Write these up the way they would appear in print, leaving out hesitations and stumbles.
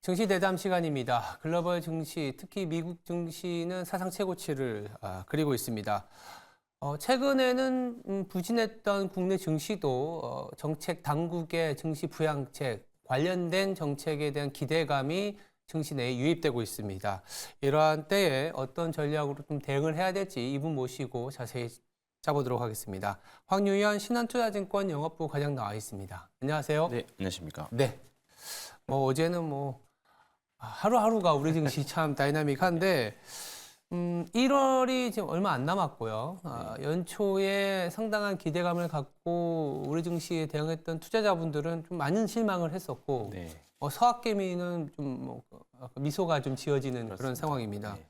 증시 대담 시간입니다. 글로벌 증시, 특히 미국 증시는 사상 최고치를 그리고 있습니다. 최근에는 부진했던 국내 증시도 정책 당국의 증시 부양책, 관련된 정책에 대한 기대감이 증시 내에 유입되고 있습니다. 이러한 때에 어떤 전략으로 좀 대응을 해야 될지 이분 모시고 자세히 짜보도록 하겠습니다. 황유현 신한투자증권 영업부 과장 나와 있습니다. 안녕하세요. 네, 안녕하십니까. 네. 어제는 하루하루가 우리 증시 참 다이나믹한데 1월이 지금 얼마 안 남았고요. 연초에 상당한 기대감을 갖고 우리 증시에 대응했던 투자자분들은 좀 많은 실망을 했었고 네. 서학개미는 좀 미소가 좀 지어지는 그렇습니다. 그런 상황입니다. 네.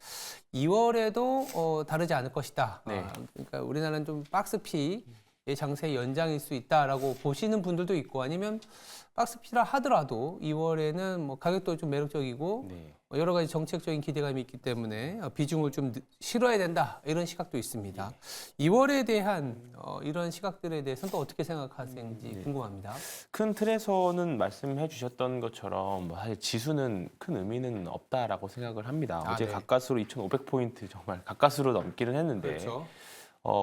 2월에도 다르지 않을 것이다. 네. 그러니까 우리나라는 좀 박스피의 장세 연장일 수 있다라고 보시는 분들도 있고 아니면 박스피라 하더라도 2월에는 뭐 가격도 좀 매력적이고 네. 여러 가지 정책적인 기대감이 있기 때문에 비중을 좀 실어야 된다 이런 시각도 있습니다. 2월에 대한 이런 시각들에 대해서는 또 어떻게 생각하시는지 궁금합니다. 큰 틀에서는 말씀해 주셨던 것처럼 사실 지수는 큰 의미는 없다라고 생각을 합니다. 어제 네. 가까스로 2,500포인트 정말 가까스로 넘기는 했는데 그렇죠.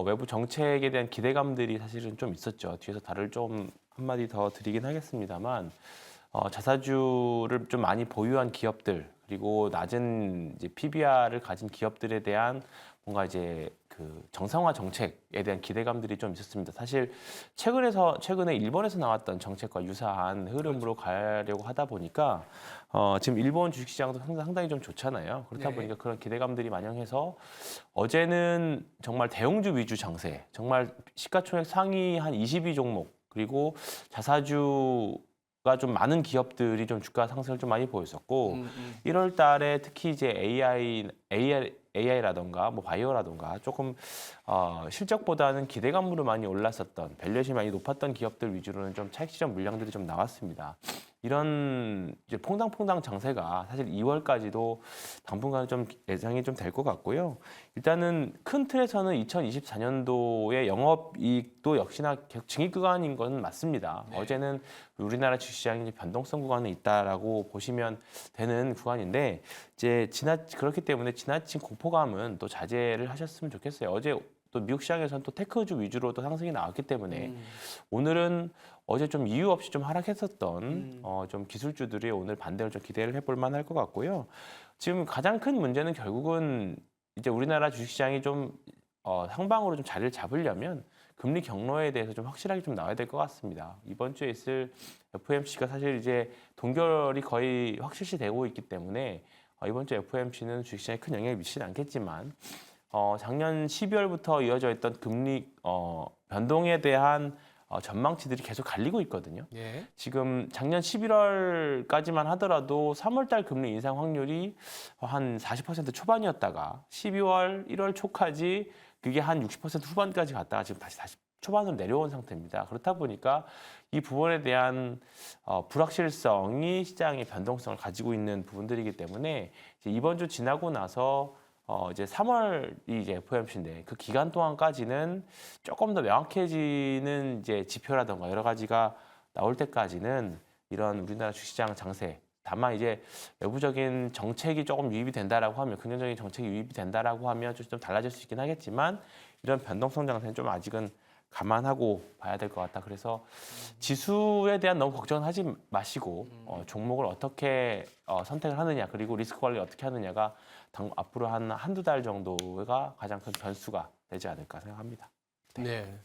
외부 정책에 대한 기대감들이 사실은 좀 있었죠. 뒤에서 답을 좀 한마디 더 드리긴 하겠습니다만 자사주를 좀 많이 보유한 기업들 그리고 낮은 이제 PBR을 가진 기업들에 대한 뭔가 이제 그 정상화 정책에 대한 기대감들이 좀 있었습니다. 사실 최근에 일본에서 나왔던 정책과 유사한 흐름으로 가려고 하다 보니까 지금 일본 주식시장도 상당히 좀 좋잖아요. 그렇다 네. 보니까 그런 기대감들이 반영해서 어제는 정말 대형주 위주 장세, 정말 시가총액 상위 한 20위 종목 그리고 자사주가 좀 많은 기업들이 좀 주가 상승을 좀 많이 보였었고 1월 달에 특히 이제 AI라던가 뭐 바이오라던가 조금 실적보다는 기대감으로 많이 올랐었던 밸류에이션이 많이 높았던 기업들 위주로는 좀 차익 실현 물량들이 좀 나왔습니다. 이런 이제 퐁당퐁당 장세가 사실 2월까지도 당분간 좀 예상이 좀 될 것 같고요. 일단은 큰 틀에서는 2024년도의 영업이익도 역시나 계속 증액 구간인 건 맞습니다. 네. 어제는 우리나라 주식시장이 이제 변동성 구간에 있다라고 보시면 되는 구간인데 이제 그렇기 때문에 지나친 공포감은 또 자제를 하셨으면 좋겠어요. 어제 또 미국 시장에서는 또 테크주 위주로 또 상승이 나왔기 때문에 오늘은 어제 좀 이유 없이 좀 하락했었던 좀 기술주들이 오늘 반대로 좀 기대를 해볼 만할 것 같고요. 지금 가장 큰 문제는 결국은 이제 우리나라 주식시장이 좀 상방으로 좀 자리를 잡으려면 금리 경로에 대해서 좀 확실하게 좀 나와야 될 것 같습니다. 이번 주에 있을 FOMC가 사실 이제 동결이 거의 확실시되고 있기 때문에 이번 주 FOMC는 주식시장에 큰 영향을 미치진 않겠지만 작년 12월부터 이어져 있던 금리 변동에 대한 전망치들이 계속 갈리고 있거든요. 예. 지금 작년 11월까지만 하더라도 3월달 금리 인상 확률이 한 40% 초반이었다가 12월, 1월 초까지 그게 한 60% 후반까지 갔다가 지금 다시 초반으로 내려온 상태입니다. 그렇다 보니까 이 부분에 대한 불확실성이 시장의 변동성을 가지고 있는 부분들이기 때문에 이제 이번 주 지나고 나서 이제 3월이 이제 FOMC인데 그 기간 동안까지는 조금 더 명확해지는 이제 지표라던가 여러 가지가 나올 때까지는 이런 우리나라 주식시장 장세 다만 이제 외부적인 정책이 조금 유입이 된다라고 하면 긍정적인 정책이 유입이 된다라고 하면 좀 달라질 수 있긴 하겠지만 이런 변동성 장세는 좀 아직은 감안하고 봐야 될 것 같다. 그래서 지수에 대한 너무 걱정하지 마시고 종목을 어떻게 선택을 하느냐 그리고 리스크 관리를 어떻게 하느냐가 앞으로 한두 달 정도가 가장 큰 변수가 되지 않을까 생각합니다. 네.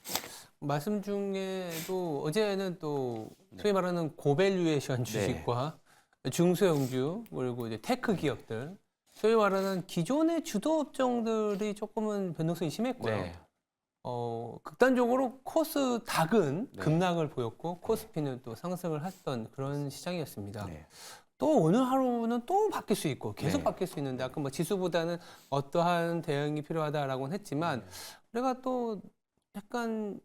말씀 중에도 어제는 또 소위 말하는 고밸류에이션 주식과 중소형주 그리고 이제 테크 기업들 소위 말하는 기존의 주도 업종들이 조금은 변동성이 심했고요. 네. 극단적으로 코스닥은 네. 급락을 보였고 코스피는 또 상승을 했던 그런 시장이었습니다. 네. 또 오늘 하루는 또 바뀔 수 있고 계속 네. 바뀔 수 있는데 아까 뭐 지수보다는 어떠한 대응이 필요하다라고는 했지만 우리가 또 약간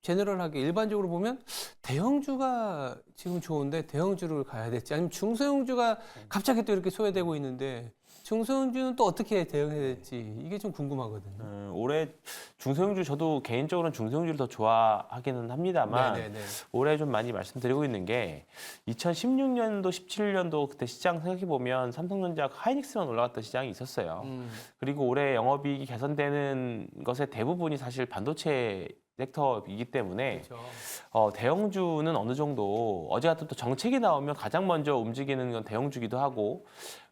제너럴하게 일반적으로 보면 대형주가 지금 좋은데 대형주를 가야 될지 아니면 중소형주가 갑자기 또 이렇게 소외되고 있는데 중소형주는 또 어떻게 대응해야 될지 이게 좀 궁금하거든요. 올해 중소형주 저도 개인적으로는 중소형주를 더 좋아하기는 합니다만 네네네. 올해 좀 많이 말씀드리고 있는 게 2016년도, 17년도 그때 시장 생각해 보면 삼성전자, 하이닉스만 올라갔던 시장이 있었어요. 그리고 올해 영업이익이 개선되는 것의 대부분이 사실 반도체 섹터이기 때문에 그렇죠. 대형주는 어느 정도 어제 같은 또 정책이 나오면 가장 먼저 움직이는 건 대형주기도 하고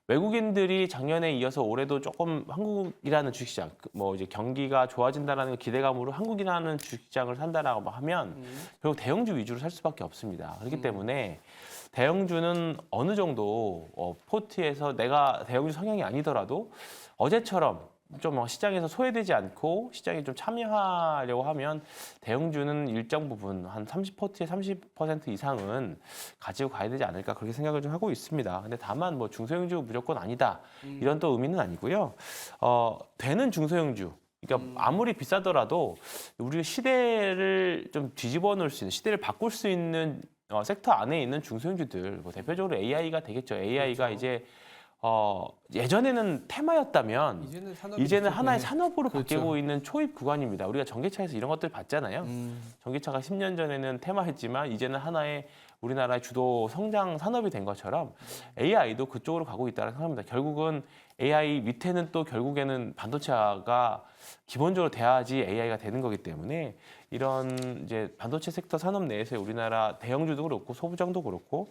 외국인들이 작년에 이어서 올해도 조금 한국이라는 주식시장, 뭐 이제 경기가 좋아진다라는 기대감으로 한국이라는 주식시장을 산다라고 하면 결국 대형주 위주로 살 수밖에 없습니다. 그렇기 때문에 대형주는 어느 정도 포트에서 내가 대형주 성향이 아니더라도 어제처럼 좀 시장에서 소외되지 않고 시장에 좀 참여하려고 하면 대형주는 일정 부분 한 30%의 30% 이상은 가지고 가야 되지 않을까 그렇게 생각을 좀 하고 있습니다. 근데 다만 뭐 중소형주 무조건 아니다 이런 또 의미는 아니고요. 되는 중소형주 그러니까 아무리 비싸더라도 우리 시대를 좀 뒤집어 놓을 수 있는 시대를 바꿀 수 있는 섹터 안에 있는 중소형주들 뭐 대표적으로 AI가 되겠죠. AI가 그렇죠. 이제 예전에는 테마였다면 이제는 하나의 산업으로 그렇죠. 바뀌고 있는 초입 구간입니다. 우리가 전기차에서 이런 것들 봤잖아요. 전기차가 10년 전에는 테마였지만 이제는 하나의 우리나라의 주도 성장 산업이 된 것처럼 AI도 그쪽으로 가고 있다고 생각합니다. 결국은 AI 밑에는 또 결국에는 반도체가 기본적으로 돼야지 AI가 되는 거기 때문에 이런 이제 반도체 섹터 산업 내에서 우리나라 대형주도 그렇고 소부장도 그렇고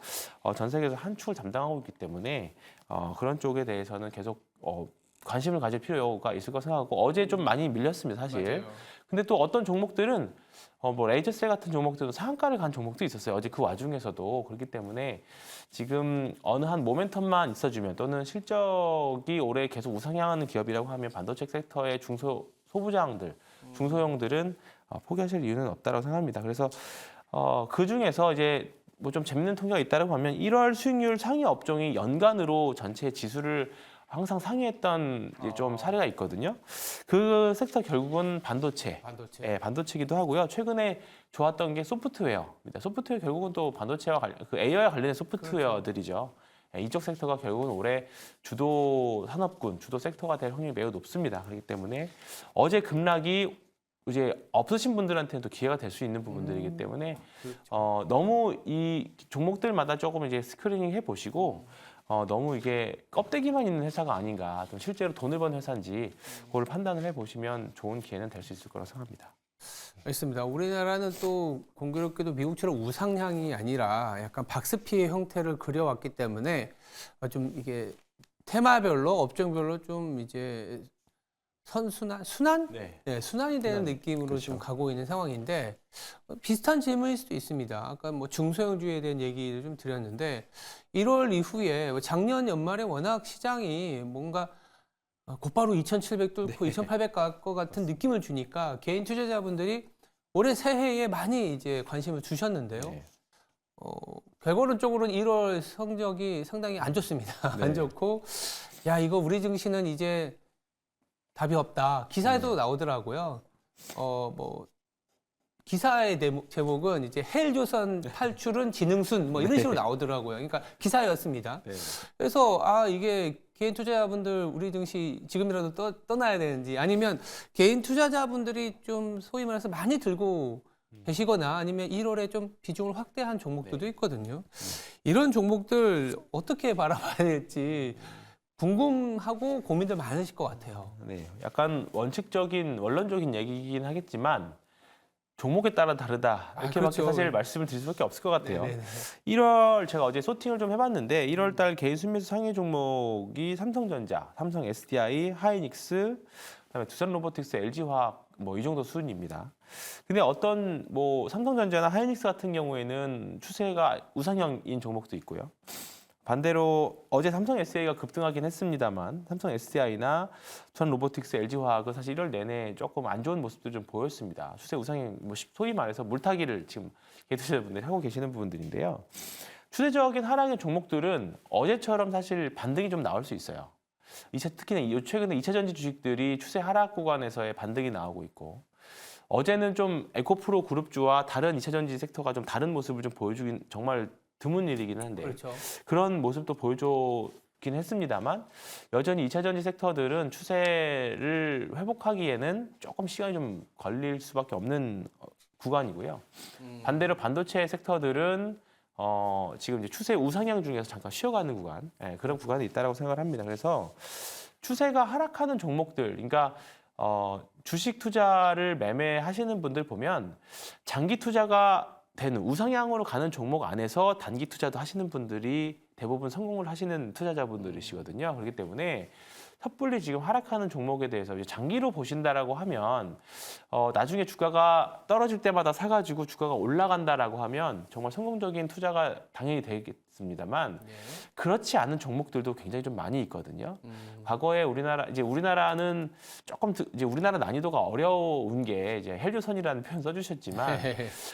전 세계에서 한 축을 담당하고 있기 때문에 그런 쪽에 대해서는 계속 관심을 가질 필요가 있을 거 생각하고 어제 좀 많이 밀렸습니다 사실. 맞아요. 근데 또 어떤 종목들은 뭐 레이저셀 같은 종목들도 상한가를 간 종목도 있었어요. 어제 그 와중에서도 그렇기 때문에 지금 어느 한 모멘텀만 있어주면 또는 실적이 올해 계속 우상향하는 기업이라고 하면 반도체 섹터의 소부장들, 중소형들은 포기하실 이유는 없다고 생각합니다. 그래서 그 중에서 이제 뭐 좀 재밌는 통계가 있다고 하면 1월 수익률 상위 업종이 연간으로 전체 지수를 항상 상회했던 이제 좀 사례가 있거든요. 그 섹터 결국은 반도체. 예, 반도체기도 하고요. 최근에 좋았던 게 소프트웨어입니다. 소프트웨어 결국은 또 반도체와 그 AI와 관련된 소프트웨어들이죠. 예, 이쪽 섹터가 결국은 올해 주도 산업군, 주도 섹터가 될 확률이 매우 높습니다. 그렇기 때문에 어제 급락이 이제 없으신 분들한테는 또 기회가 될 수 있는 부분들이기 때문에 그렇죠. 너무 이 종목들마다 조금 이제 스크리닝 해보시고 너무 이게 껍데기만 있는 회사가 아닌가, 또 실제로 돈을 버는 회사인지 그걸 판단을 해보시면 좋은 기회는 될 수 있을 거라고 생각합니다. 알겠습니다. 우리나라는 또 공교롭게도 미국처럼 우상향이 아니라 약간 박스피의 형태를 그려왔기 때문에 좀 이게 테마별로 업종별로 좀 이제 순환? 네. 네, 순환이 되는 순환. 느낌으로 그렇죠. 좀 가고 있는 상황인데 비슷한 질문일 수도 있습니다. 아까 뭐 중소형주에 대한 얘기를 좀 드렸는데 1월 이후에 작년 연말에 워낙 시장이 뭔가 곧바로 2,700 뚫고 2,800 갈 것 같은 느낌을 주니까 개인 투자자분들이 올해 새해에 많이 이제 관심을 주셨는데요. 네. 결과론적으로는 1월 성적이 상당히 안 좋습니다. 안 좋고 야 이거 우리 증시는 이제 답이 없다. 기사에도 나오더라고요. 뭐 기사의 제목은 이제 헬조선 탈출은 지능순 뭐 이런 식으로 나오더라고요. 그러니까 기사였습니다. 네. 그래서 이게 개인 투자자분들 우리 증시 지금이라도 떠나야 되는지 아니면 개인 투자자분들이 좀 소위 말해서 많이 들고 계시거나 아니면 1월에 좀 비중을 확대한 종목들도 있거든요. 이런 종목들 어떻게 바라봐야 될지 궁금하고 고민들 많으실 것 같아요. 네, 약간 원론적인 얘기이긴 하겠지만 종목에 따라 다르다 이렇게밖에 그렇죠. 사실 말씀을 드릴 수밖에 없을 것 같아요. 네네네. 1월 제가 어제 소팅을 좀 해봤는데 1월 달 개인 순매수 상위 종목이 삼성전자, 삼성 SDI, 하이닉스, 그다음에 두산 로보틱스, LG화학 뭐 이 정도 수준입니다. 근데 어떤 뭐 삼성전자나 하이닉스 같은 경우에는 추세가 우상향인 종목도 있고요. 반대로 어제 삼성 SDI가 급등하긴 했습니다만 삼성 SDI나 두산 로보틱스, LG화학은 사실 1월 내내 조금 안 좋은 모습도 좀 보였습니다. 추세 우상향, 뭐 소위 말해서 물타기를 지금 개투자자분들이 하고 계시는 부분들인데요. 추세적인 하락의 종목들은 어제처럼 사실 반등이 좀 나올 수 있어요. 특히나 최근에 2차전지 주식들이 추세 하락 구간에서의 반등이 나오고 있고 어제는 좀 에코프로 그룹주와 다른 2차전지 섹터가 좀 다른 모습을 좀 보여주긴 정말 드문 일이긴 한데 그렇죠. 그런 모습도 보여줬던 했습니다만 여전히 2차 전지 섹터들은 추세를 회복하기에는 조금 시간이 좀 걸릴 수밖에 없는 구간이고요. 반대로 반도체 섹터들은 지금 이제 추세 우상향 중에서 잠깐 쉬어가는 구간, 그런 구간이 있다라고 생각을 합니다. 그래서 추세가 하락하는 종목들, 그러니까 주식 투자를 매매하시는 분들 보면 장기 투자가 되는 우상향으로 가는 종목 안에서 단기 투자도 하시는 분들이 대부분 성공을 하시는 투자자분들이시거든요. 그렇기 때문에 섣불리 지금 하락하는 종목에 대해서 이제 장기로 보신다라고 하면 나중에 주가가 떨어질 때마다 사가지고 주가가 올라간다라고 하면 정말 성공적인 투자가 당연히 되겠습니다만 네. 그렇지 않은 종목들도 굉장히 좀 많이 있거든요. 과거에 우리나라는 조금 이제 우리나라 난이도가 어려운 게 이제 헬조선이라는 표현 써주셨지만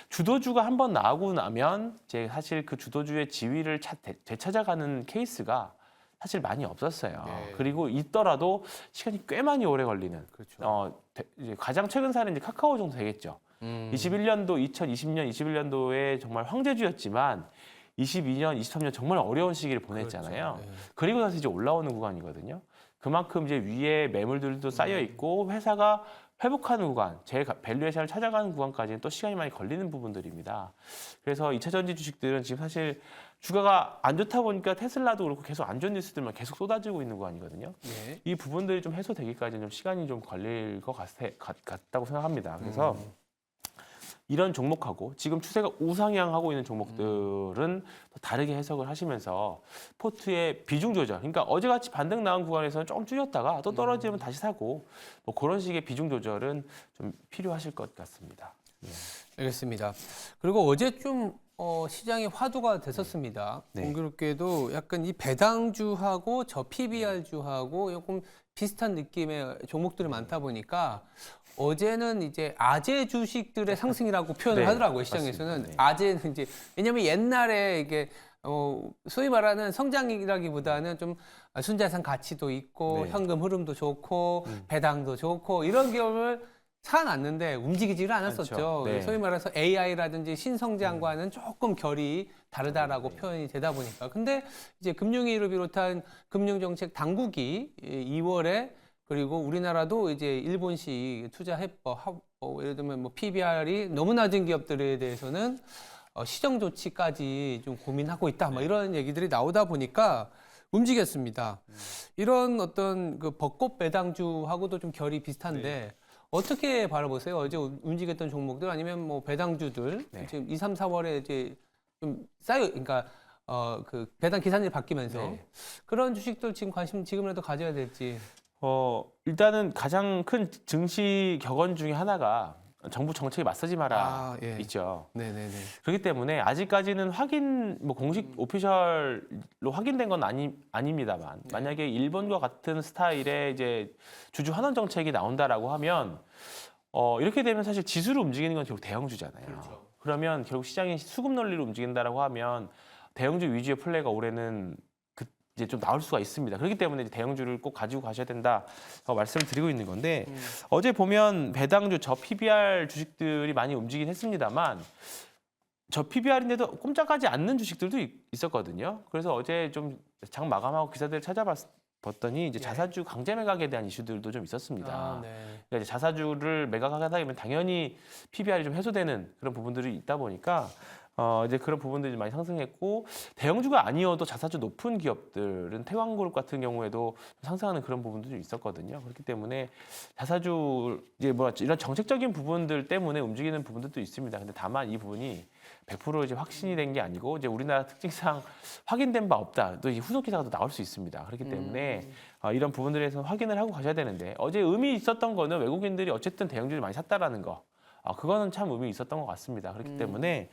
주도주가 한번 나오고 나면 이제 사실 그 주도주의 지위를 되찾아가는 케이스가 사실 많이 없었어요. 네. 그리고 있더라도 시간이 꽤 많이 오래 걸리는. 그렇죠. 이제 가장 최근 사례는 이제 카카오 정도 되겠죠. 2020년도 21년도에 정말 황제주였지만 22년, 23년 정말 어려운 시기를 보냈잖아요. 그렇죠. 네. 그리고 나서 이제 올라오는 구간이거든요. 그만큼 이제 위에 매물들도 쌓여 있고 회사가 회복하는 구간, 제 밸류에이션을 찾아가는 구간까지는 또 시간이 많이 걸리는 부분들입니다. 그래서 2차 전지 주식들은 지금 사실 주가가 안 좋다 보니까 테슬라도 그렇고 계속 안 좋은 뉴스들만 계속 쏟아지고 있는 구간이거든요. 네. 이 부분들이 좀 해소되기까지는 좀 시간이 좀 걸릴 것 같다고 생각합니다. 그래서 이런 종목하고 지금 추세가 우상향하고 있는 종목들은 또 다르게 해석을 하시면서 포트의 비중 조절. 그러니까 어제같이 반등 나온 구간에서는 조금 줄였다가 또 떨어지면 다시 사고 뭐 그런 식의 비중 조절은 좀 필요하실 것 같습니다. 네. 알겠습니다. 그리고 어제 좀 시장이 화두가 됐었습니다. 네. 공교롭게도 약간 이 배당주하고 저 PBR주하고 조금 비슷한 느낌의 종목들이 많다 보니까 어제는 이제 아재 주식들의 상승이라고 표현을 네, 하더라고요, 시장에서는. 맞습니다. 네. 아재는 이제 왜냐면 옛날에 이게 소위 말하는 성장이라기보다는 좀 순자산 가치도 있고 네. 현금 흐름도 좋고 배당도 좋고 이런 기업을 사놨는데 움직이지를 않았었죠. 그렇죠. 네. 소위 말해서 AI라든지 신성장과는 조금 결이 다르다라고 표현이 되다 보니까. 근데 이제 금융위를 비롯한 금융정책 당국이 2월에 그리고 우리나라도 이제 일본식 투자 해법, 예를 들면 뭐 PBR이 너무 낮은 기업들에 대해서는 시정 조치까지 좀 고민하고 있다. 뭐 이런 얘기들이 나오다 보니까 움직였습니다. 이런 어떤 그 벚꽃 배당주하고도 좀 결이 비슷한데 어떻게 바라보세요? 어제 움직였던 종목들 아니면 뭐 배당주들 지금 2, 3, 4월에 이제 좀 그러니까 그 배당 기산일이 바뀌면서 그런 주식들 지금 관심 지금이라도 가져야 될지. 일단은 가장 큰 증시 격언 중에 하나가 정부 정책에 맞서지 마라 아, 예. 있죠. 네네네. 그렇기 때문에 아직까지는 뭐 공식 오피셜로 확인된 건 아닙니다만 만약에 일본과 같은 스타일의 이제 주주 환원 정책이 나온다라고 하면 이렇게 되면 사실 지수를 움직이는 건 결국 대형주잖아요. 그렇죠. 그러면 결국 시장이 수급 논리로 움직인다라고 하면 대형주 위주의 플레이가 올해는 이제 좀 나올 수가 있습니다. 그렇기 때문에 이제 대형주를 꼭 가지고 가셔야 된다 말씀을 드리고 있는 건데 어제 보면 배당주 저 PBR 주식들이 많이 움직이긴 했습니다만 저 PBR인데도 꼼짝하지 않는 주식들도 있었거든요. 그래서 어제 좀 장 마감하고 기사들을 찾아봤더니 이제 자사주 강제 매각에 대한 이슈들도 좀 있었습니다. 아, 네. 그러니까 이제 자사주를 매각하다 보면 당연히 PBR이 좀 해소되는 그런 부분들이 있다 보니까 이제 그런 부분들이 많이 상승했고 대형주가 아니어도 자사주 높은 기업들은 태광그룹 같은 경우에도 상승하는 그런 부분들이 있었거든요. 그렇기 때문에 자사주 이제 이런 정책적인 부분들 때문에 움직이는 부분들도 있습니다. 근데 다만 이 부분이 100% 이제 확신이 된 게 아니고 이제 우리나라 특징상 확인된 바 없다. 또 이제 후속 기사가 또 나올 수 있습니다. 그렇기 때문에 이런 부분들에서 확인을 하고 가셔야 되는데 어제 의미 있었던 거는 외국인들이 어쨌든 대형주를 많이 샀다라는 거. 그거는 참 의미 있었던 것 같습니다. 그렇기 때문에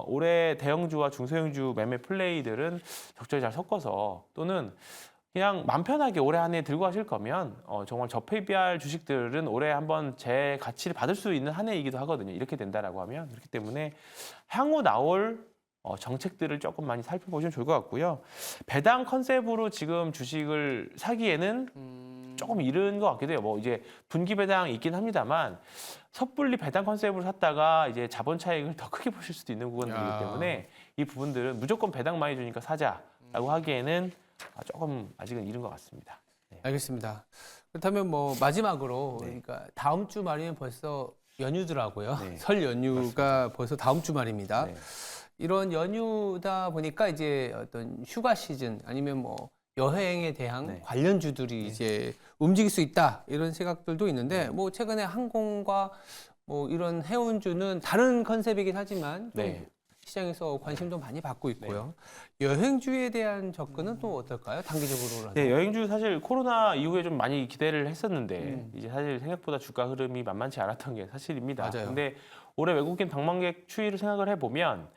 올해 대형주와 중소형주 매매 플레이들은 적절히 잘 섞어서 또는 그냥 맘 편하게 올해 한 해 들고 가실 거면 정말 저 PBR 주식들은 올해 한번 제 가치를 받을 수 있는 한 해이기도 하거든요. 이렇게 된다라고 하면 그렇기 때문에 향후 나올 정책들을 조금 많이 살펴보시면 좋을 것 같고요. 배당 컨셉으로 지금 주식을 사기에는 조금 이른 것 같기도 해요. 뭐 이제 분기 배당이 있긴 합니다만 섣불리 배당 컨셉으로 샀다가 이제 자본 차익을 더 크게 보실 수도 있는 부분들이기 때문에 이 부분들은 무조건 배당 많이 주니까 사자라고 하기에는 조금 아직은 이른 것 같습니다. 알겠습니다. 그렇다면 뭐 마지막으로 네. 그러니까 다음 주 말이면 벌써 연휴더라고요. 네. 설 연휴가 벌써 다음 주 말입니다. 네. 이런 연휴다 보니까 이제 어떤 휴가 시즌 아니면 뭐 여행에 대한 네. 관련주들이 이제 움직일 수 있다 이런 생각들도 있는데 뭐 최근에 항공과 뭐 이런 해운주는 다른 컨셉이긴 하지만 좀 네. 시장에서 관심도 많이 받고 있고요. 여행주에 대한 접근은 또 어떨까요? 단기적으로라도. 네, 여행주 사실 코로나 이후에 좀 많이 기대를 했었는데 이제 사실 생각보다 주가 흐름이 만만치 않았던 게 사실입니다. 맞아요. 근데 올해 외국인 방문객 추이를 생각을 해보면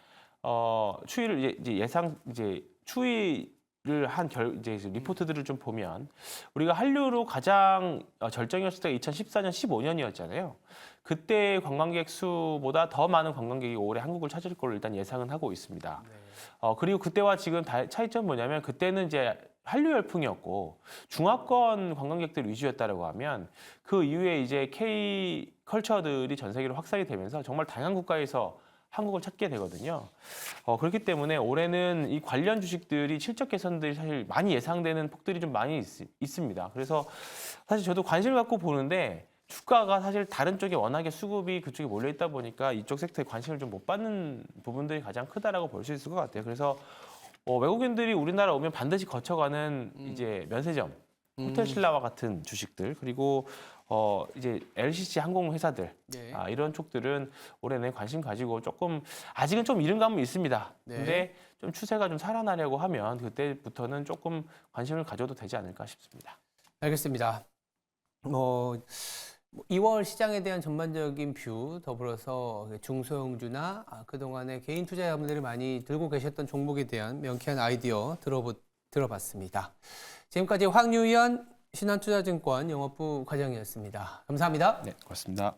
추이를 이제 예상 이제 추이를 한 이제 리포트들을 좀 보면 우리가 한류로 가장 절정이었을 때가 2014년, 15년이었잖아요. 그때 관광객 수보다 더 많은 관광객이 올해 한국을 찾을 걸로 일단 예상은 하고 있습니다. 그리고 그때와 지금 차이점 뭐냐면 그때는 이제 한류 열풍이었고 중화권 관광객들 위주였다라고 하면 그 이후에 이제 K 컬처들이 전 세계로 확산이 되면서 정말 다양한 국가에서 한국을 찾게 되거든요. 그렇기 때문에 올해는 이 관련 주식들이 실적 개선들이 사실 많이 예상되는 폭들이 좀 많이 있습니다. 그래서 사실 저도 관심을 갖고 보는데 주가가 사실 다른 쪽에 워낙에 수급이 그쪽에 몰려 있다 보니까 이쪽 섹터에 관심을 좀 못 받는 부분들이 가장 크다라고 볼 수 있을 것 같아요. 그래서 외국인들이 우리나라 오면 반드시 거쳐가는 이제 면세점, 호텔 신라와 같은 주식들 그리고 이제 LCC 항공 회사들 네. 이런 쪽들은 올해 내 관심 가지고 조금 아직은 좀 이른 감은 있습니다. 네. 근데 좀 추세가 좀 살아나려고 하면 그때부터는 조금 관심을 가져도 되지 않을까 싶습니다. 알겠습니다. 2월 시장에 대한 전반적인 뷰 더불어서 중소형주나 그동안에 개인 투자자분들이 많이 들고 계셨던 종목에 대한 명쾌한 아이디어 들어봤습니다. 지금까지 황유연 신한투자증권 영업부 과장이었습니다. 감사합니다. 네, 고맙습니다.